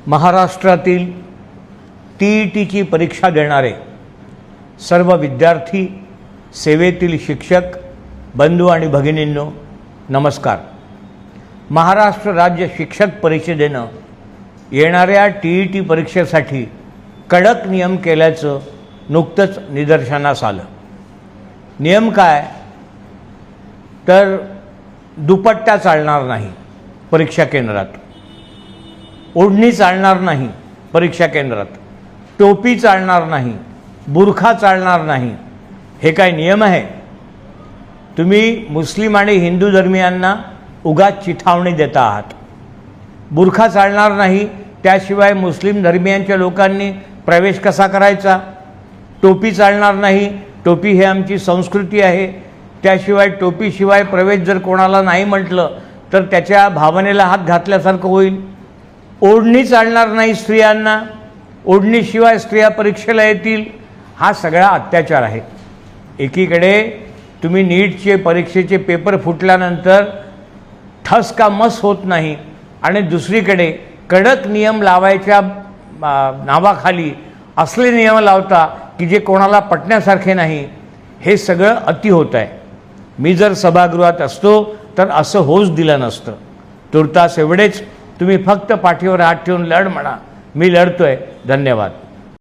महाराष्ट्रातील TETची परीक्षा देणारे सर्व विद्यार्थी, सेवेतील शिक्षक बंधू आणि भगिनींनो नमस्कार। महाराष्ट्र राज्य शिक्षक परिषदेनं येणाऱ्या TET परीक्षेसाठी कडक नियम केल्याचं नुकतंच निदर्शनास आलं। नियम काय तर दुपट्टा चालणार नाही परीक्षा केंद्रात, ओढणी चालणार नाही परीक्षा केंद्रात, टोपी चालणार नाही, बुरखा चालणार नाही। हे काय नियम आहे? तुम्ही मुस्लिम आणि हिंदू धर्मियांना उगाच चिथावणी देता आहात। बुरखा चालणार नाही, त्याशिवाय मुस्लिम धर्मियांच्या लोकांनी प्रवेश कसा करायचा? टोपी चालणार नाही, टोपी ही आमची संस्कृती आहे, त्याशिवाय टोपीशिवाय प्रवेश जर कोणाला नाही म्हटलं तर त्याच्या भावनेला हात घातल्यासारखं होईल। ओढणी चालणार नाही स्त्रियांना, ओढणीशिवाय स्त्रिया परीक्षेला येतील। हा सगळा अत्याचार आहे। एकीकडे तुम्ही नीटचे परीक्षेचे पेपर फुटल्यानंतर ठस का मस होत नाही आणि दुसरीकडे कडक नियम लावायच्या नावाखाली असले नियम लावता की जे कोणाला पटण्यासारखे नाही। हे सगळं अति होत आहे। मी जर सभागृहात असतो तर असं होऊच दिलं नसतं। तुर्तास एवढेच, तुम्ही फक्त पाठीवर हात ठेवून लढ म्हणा, मी लढतोय। धन्यवाद।